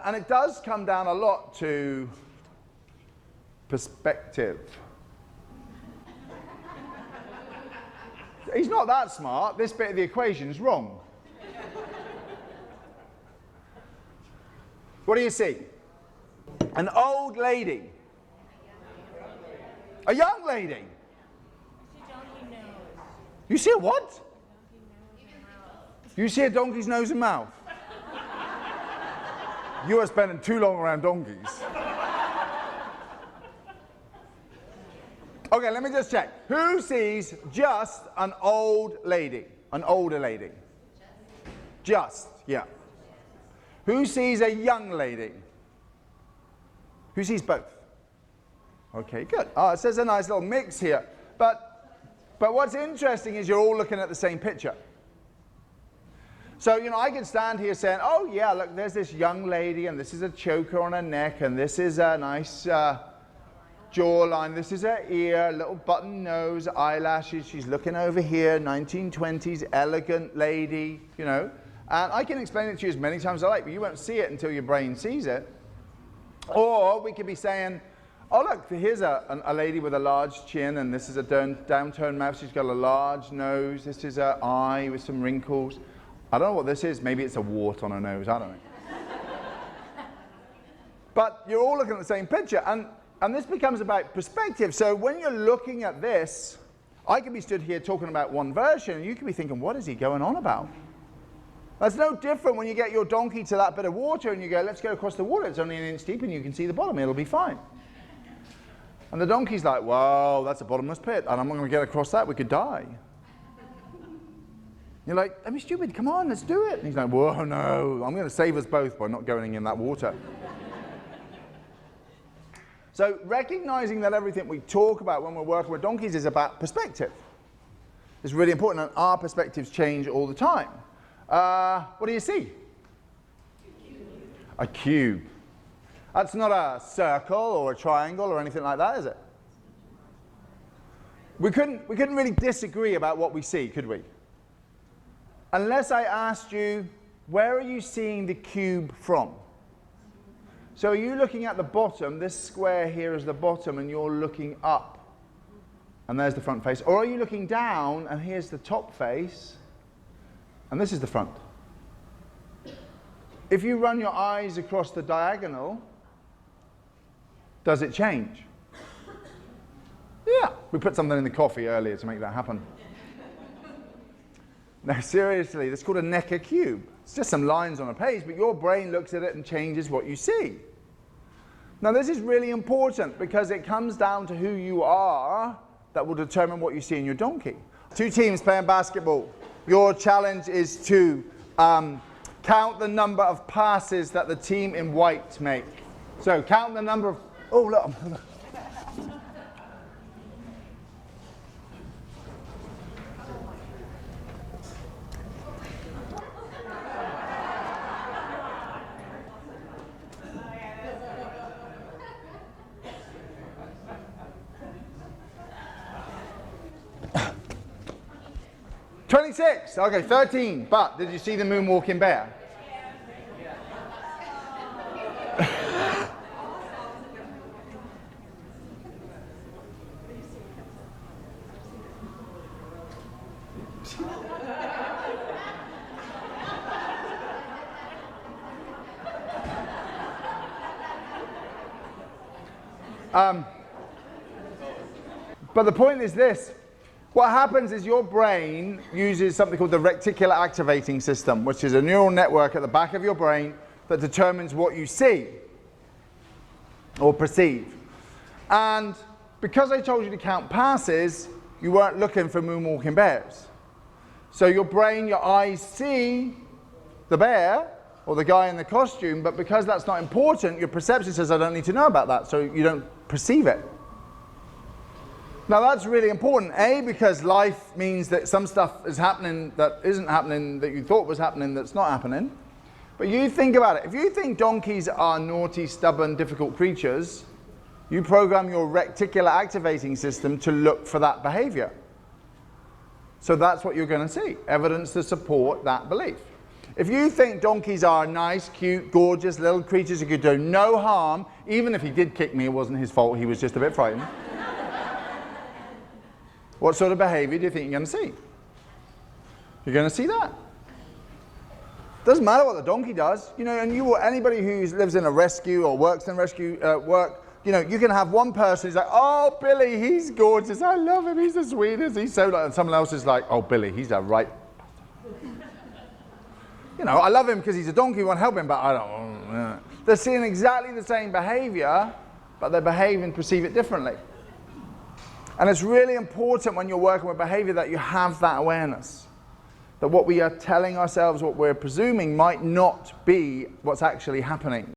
And it does come down a lot to perspective. He's not that smart. This bit of the equation is wrong. What do you see? An old lady. A young lady. You see a what? You see a donkey's nose and mouth? You are spending too long around donkeys. Okay, let me just check. Who sees just an old lady? An older lady? Just, yeah. Who sees a young lady? Who sees both? Okay, good. It says a nice little mix here. But what's interesting is you're all looking at the same picture. So, you know, I could stand here saying, oh, yeah, look, there's this young lady, and this is a choker on her neck, and this is a nice jawline, this is her ear, little button nose, eyelashes, she's looking over here, 1920s, elegant lady, you know. And I can explain it to you as many times as I like, but you won't see it until your brain sees it. Or we could be saying, oh, look, here's a lady with a large chin, and this is a downturned mouth. She's got a large nose. This is her eye with some wrinkles. I don't know what this is. Maybe it's a wart on her nose. I don't know. But you're all looking at the same picture, and this becomes about perspective. So when you're looking at this, I could be stood here talking about one version, and you could be thinking, what is he going on about? That's no different when you get your donkey to that bit of water, and you go, let's go across the water. It's only an inch deep, and you can see the bottom. It'll be fine. And the donkey's like, whoa, that's a bottomless pit, and I'm not going to get across that. We could die. You're like, I'm stupid, come on, let's do it. And he's like, whoa, no, I'm going to save us both by not going in that water. So recognizing that everything we talk about when we're working with donkeys is about perspective. It's really important, and our perspectives change all the time. What do you see? A cube. That's not a circle or a triangle or anything like that, is it? We couldn't really disagree about what we see, could we? Unless I asked you, where are you seeing the cube from? So are you looking at the bottom? This square here is the bottom, and you're looking up, and there's the front face. Or are you looking down, and here's the top face, and this is the front? If you run your eyes across the diagonal, does it change? Yeah, we put something in the coffee earlier to make that happen. No, seriously, that's called a Necker cube. It's just some lines on a page, but your brain looks at it and changes what you see. Now, this is really important because it comes down to who you are that will determine what you see in your donkey. Two teams playing basketball. Your challenge is to count the number of passes that the team in white make. So count the number of... Oh, look. 26. Okay, 13. But did you see the moonwalking bear? But the point is this. What happens is your brain uses something called the reticular activating system, which is a neural network at the back of your brain that determines what you see or perceive. And because I told you to count passes, you weren't looking for moonwalking bears. So your brain, your eyes see the bear or the guy in the costume, but because that's not important, your perception says, I don't need to know about that, so you don't perceive it. Now that's really important, A, because life means that some stuff is happening that isn't happening, that you thought was happening, that's not happening. But you think about it. If you think donkeys are naughty, stubborn, difficult creatures, you program your reticular activating system to look for that behavior. So that's what you're going to see, evidence to support that belief. If you think donkeys are nice, cute, gorgeous little creatures who could do no harm, even if he did kick me, it wasn't his fault, he was just a bit frightened. What sort of behavior do you think you're going to see? You're going to see that. Doesn't matter what the donkey does, you know, and anybody who lives in a rescue or works in rescue work, you know, you can have one person who's like, oh, Billy, he's gorgeous, I love him, he's the sweetest, he's so like, and someone else is like, oh, Billy, he's a right. You know, I love him because he's a donkey, I want to help him, but I don't. They're seeing exactly the same behavior, but they behave and perceive it differently. And it's really important when you're working with behavior that you have that awareness. That what we are telling ourselves, what we're presuming, might not be what's actually happening.